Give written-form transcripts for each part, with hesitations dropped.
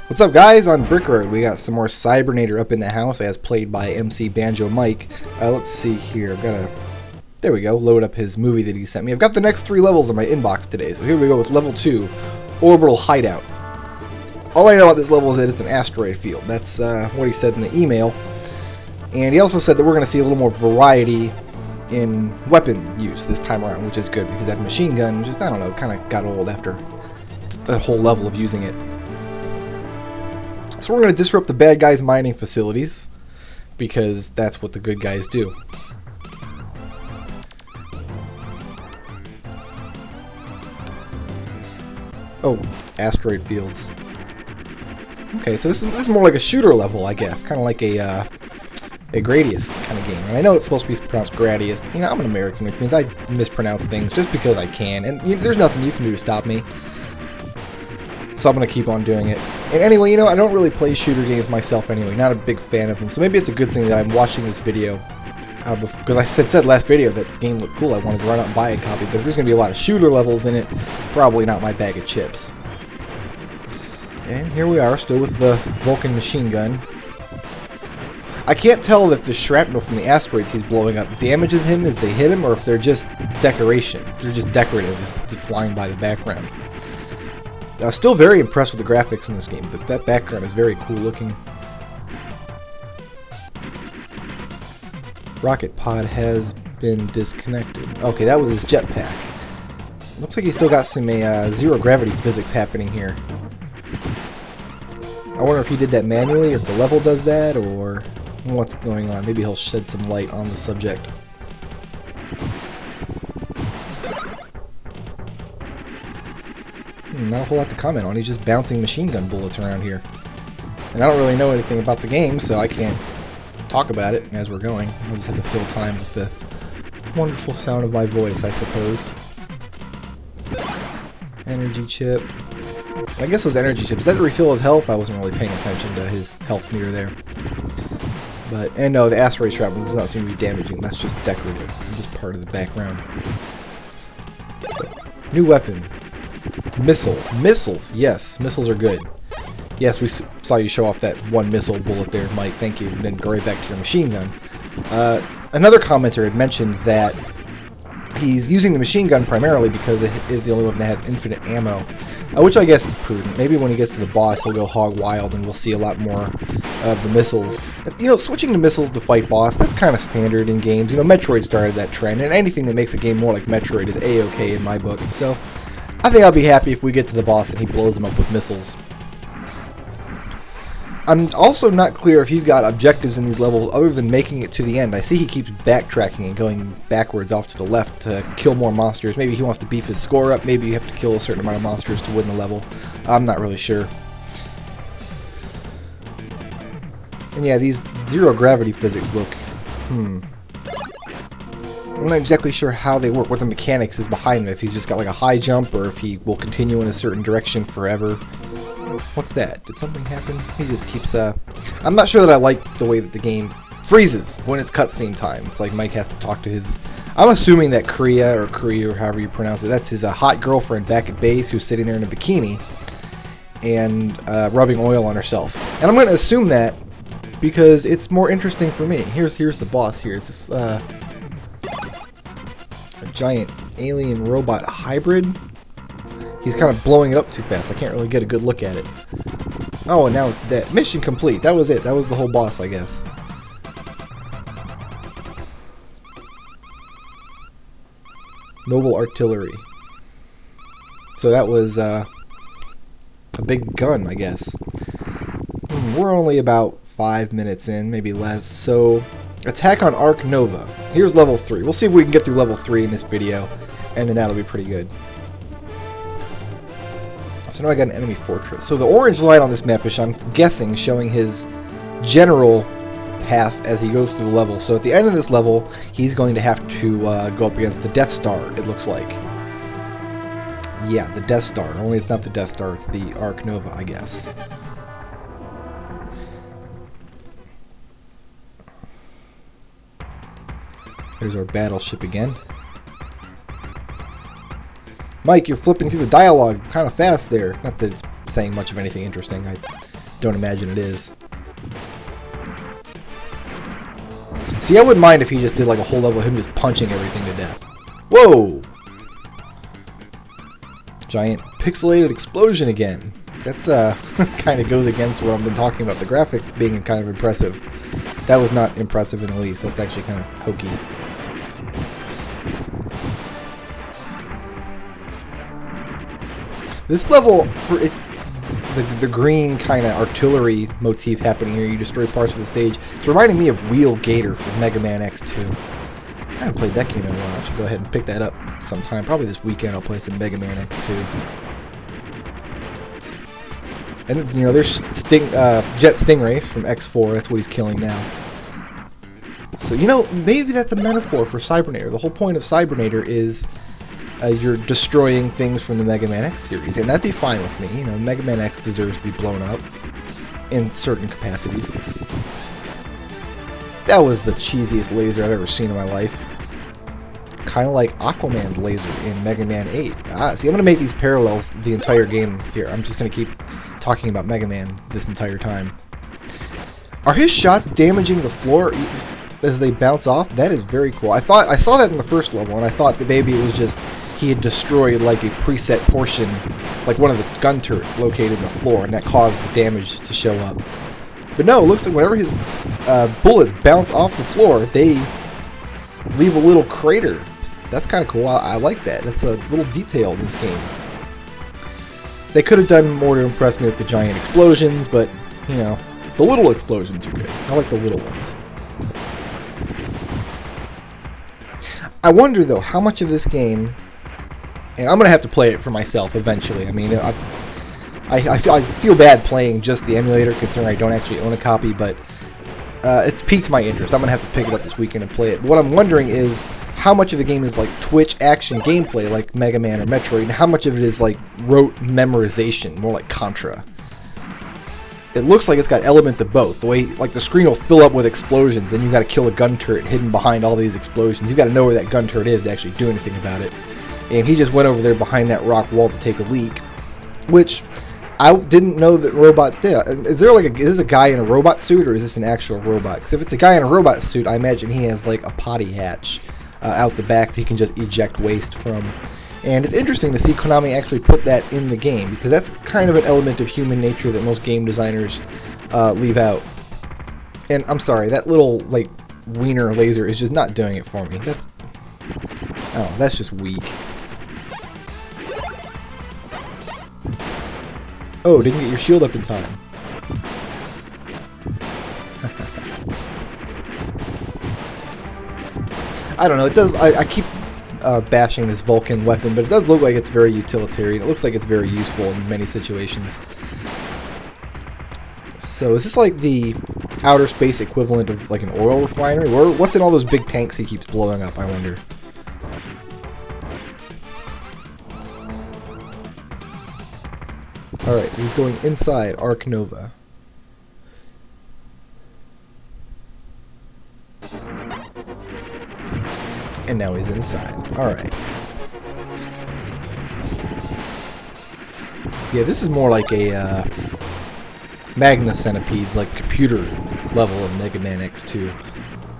What's up, guys? On Brickroad, we got some more Cybernator up in the house, as played by MCBanjoMike. Let's see here. I've got to, there we go, load up his movie that he sent me. I've got the next 3 levels in my inbox today, so here we go with level 2, Orbital Hideout. All I know about this level is that it's an asteroid field. That's what he said in the email. And he also said that we're going to see a little more variety in weapon use this time around, which is good, because that machine gun just, I don't know, kind of got old after that whole level of using it. So we're going to disrupt the bad guys' mining facilities, because that's what the good guys do. Oh, asteroid fields. Okay, so this is more like a shooter level, I guess, kind of like a Gradius kind of game. And I know it's supposed to be pronounced Gradius, but you know, I'm an American, which means I mispronounce things just because I can, and you know, there's nothing you can do to stop me. So I'm going to keep on doing it. And anyway, you know, I don't really play shooter games myself anyway. Not a big fan of them. So maybe it's a good thing that I'm watching this video. Because I said last video that the game looked cool. I wanted to run out and buy a copy. But if there's going to be a lot of shooter levels in it, probably not my bag of chips. And here we are, still with the Vulcan machine gun. I can't tell if the shrapnel from the asteroids he's blowing up damages him as they hit him, or if they're just decoration. They're just decorative as they're flying by the background. I was still very impressed with the graphics in this game. That background is very cool looking. Rocket pod has been disconnected. Okay, that was his jetpack. Looks like he's still got some zero gravity physics happening here. I wonder if he did that manually, or if the level does that, or what's going on. Maybe he'll shed some light on the subject. Not a whole lot to comment on. He's just bouncing machine gun bullets around here. And I don't really know anything about the game, so I can't talk about it as we're going. I'll just have to fill time with the wonderful sound of my voice, I suppose. Energy chip. I guess those energy chips, does that refill his health? I wasn't really paying attention to his health meter there. But, and no, the asteroid shrapnel does not seem to be damaging. That's just decorative. Just part of the background. New weapon. Missile. Missiles. Yes, missiles are good. Yes, we saw you show off that one missile bullet there, Mike. Thank you. And then go right back to your machine gun. Another commenter had mentioned that he's using the machine gun primarily because it is the only weapon that has infinite ammo, which I guess is prudent. Maybe when he gets to the boss, he'll go hog wild and we'll see a lot more of the missiles. You know, switching to missiles to fight boss, that's kind of standard in games. You know, Metroid started that trend, and anything that makes a game more like Metroid is A-okay in my book. So I think I'll be happy if we get to the boss and he blows him up with missiles. I'm also not clear if you've got objectives in these levels other than making it to the end. I see he keeps backtracking and going backwards off to the left to kill more monsters. Maybe he wants to beef his score up. Maybe you have to kill a certain amount of monsters to win the level. I'm not really sure. And yeah, these zero gravity physics look... I'm not exactly sure how they work, what the mechanics is behind it, if he's just got like a high jump, or if he will continue in a certain direction forever. What's that? Did something happen? He just keeps, I'm not sure that I like the way that the game freezes when it's cutscene time. It's like Mike has to talk to his... I'm assuming that Kriya, or however you pronounce it, that's his hot girlfriend back at base who's sitting there in a bikini and rubbing oil on herself. And I'm going to assume that because it's more interesting for me. Here's the boss here. It's this, giant alien robot hybrid. He's kind of blowing it up too fast. I can't really get a good look at it. Oh, and now it's dead. Mission complete. That was it. That was the whole boss, I guess. Mobile artillery. So that was a big gun, I guess. We're only about 5 minutes in, maybe less. So, attack on Ark Nova. Here's level 3. We'll see if we can get through level 3 in this video, and then that'll be pretty good. So now I got an enemy fortress. So the orange line on this map is, I'm guessing, showing his general path as he goes through the level. So at the end of this level, he's going to have to go up against the Death Star, it looks like. Yeah, the Death Star. Only it's not the Death Star, it's the Ark Nova, I guess. There's our battleship again. Mike, you're flipping through the dialogue kind of fast there. Not that it's saying much of anything interesting. I don't imagine it is. See, I wouldn't mind if he just did like a whole level of him just punching everything to death. Whoa! Giant pixelated explosion again. That's kind of goes against what I've been talking about. The graphics being kind of impressive. That was not impressive in the least. That's actually kind of hokey. This level, for it, the green kind of artillery motif happening here, you destroy parts of the stage. It's reminding me of Wheel Gator from Mega Man X2. I haven't played that game in a while. I should go ahead and pick that up sometime. Probably this weekend I'll play some Mega Man X2. And, you know, there's Jet Stingray from X4. That's what he's killing now. So, you know, maybe that's a metaphor for Cybernator. The whole point of Cybernator is you're destroying things from the Mega Man X series. And that'd be fine with me. You know, Mega Man X deserves to be blown up in certain capacities. That was the cheesiest laser I've ever seen in my life. Kind of like Aquaman's laser in Mega Man 8. See, I'm going to make these parallels the entire game here. I'm just going to keep talking about Mega Man this entire time. Are his shots damaging the floor as they bounce off? That is very cool. I saw that in the first level, and I thought that maybe it was just he had destroyed like a preset portion, like one of the gun turrets located in the floor, and that caused the damage to show up. But no, it looks like whenever his bullets bounce off the floor, they leave a little crater. That's kind of cool. I like that. That's a little detail in this game. They could have done more to impress me with the giant explosions, but, you know, the little explosions are good. I like the little ones. I wonder, though, how much of this game, and I'm going to have to play it for myself eventually. I mean, I feel bad playing just the emulator, considering I don't actually own a copy, but it's piqued my interest. I'm going to have to pick it up this weekend and play it. But what I'm wondering is how much of the game is like Twitch action gameplay like Mega Man or Metroid, and how much of it is like rote memorization, more like Contra. It looks like it's got elements of both. The way, like, the screen will fill up with explosions, then you've got to kill a gun turret hidden behind all these explosions. You've got to know where that gun turret is to actually do anything about it. And he just went over there behind that rock wall to take a leak, which I didn't know that robots did. Is this a guy in a robot suit, or is this an actual robot? Because if it's a guy in a robot suit, I imagine he has like a potty hatch out the back that he can just eject waste from. And it's interesting to see Konami actually put that in the game, because that's kind of an element of human nature that most game designers leave out. And I'm sorry, that little like wiener laser is just not doing it for me. That's just weak. Oh, didn't get your shield up in time. I don't know, it does, I keep bashing this Vulcan weapon, but it does look like it's very utilitarian. It looks like it's very useful in many situations. So is this like the outer space equivalent of like an oil refinery? Or what's in all those big tanks he keeps blowing up, I wonder? Alright, so he's going inside Ark Nova. And now he's inside. Alright. Yeah, this is more like a Magna Centipedes, like computer level in Mega Man X2.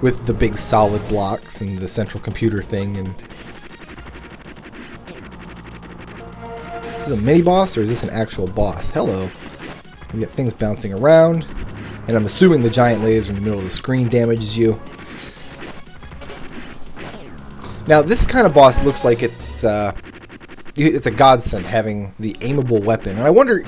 With the big solid blocks and the central computer thing. And is this a mini-boss, or is this an actual boss? Hello. We got things bouncing around. And I'm assuming the giant laser in the middle of the screen damages you. Now, this kind of boss looks like it's a godsend having the aimable weapon. And I wonder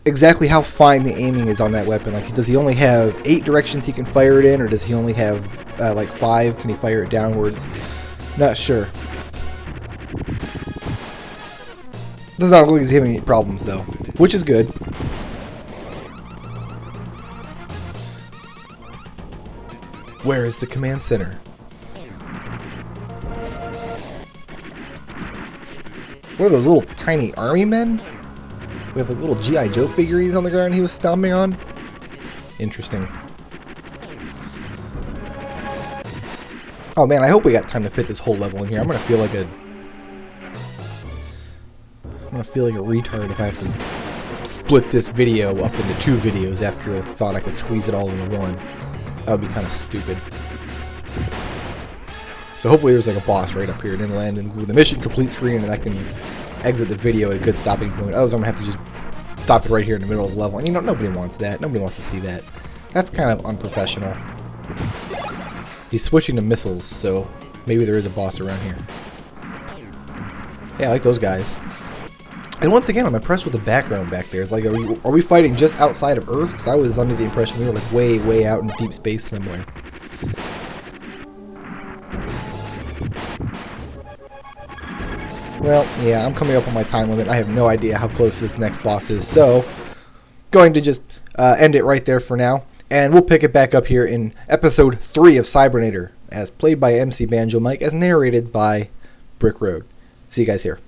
exactly how fine the aiming is on that weapon. Like, does he only have 8 directions he can fire it in, or does he only have, like, 5? Can he fire it downwards? Not sure. Does not look like he's having any problems, though, which is good. Where is the command center? What are those little tiny army men? With like little G.I. Joe figurines on the ground he was stomping on? Interesting. Oh man, I hope we got time to fit this whole level in here. I'm gonna feel like a retard if I have to split this video up into 2 videos after I thought I could squeeze it all into one. That would be kind of stupid. So hopefully there's like a boss right up here, and then land in the mission complete screen, and I can exit the video at a good stopping point. Otherwise, I'm gonna have to just stop it right here in the middle of the level. And you know, nobody wants that. Nobody wants to see that. That's kind of unprofessional. He's switching to missiles, so maybe there is a boss around here. Yeah, I like those guys. And once again, I'm impressed with the background back there. It's like, are we fighting just outside of Earth? Because I was under the impression we were like way, way out in deep space somewhere. Well, yeah, I'm coming up on my time limit. I have no idea how close this next boss is, so going to just end it right there for now. And we'll pick it back up here in episode 3 of Cybernator, as played by MCBanjoMike, as narrated by Brick Road. See you guys here.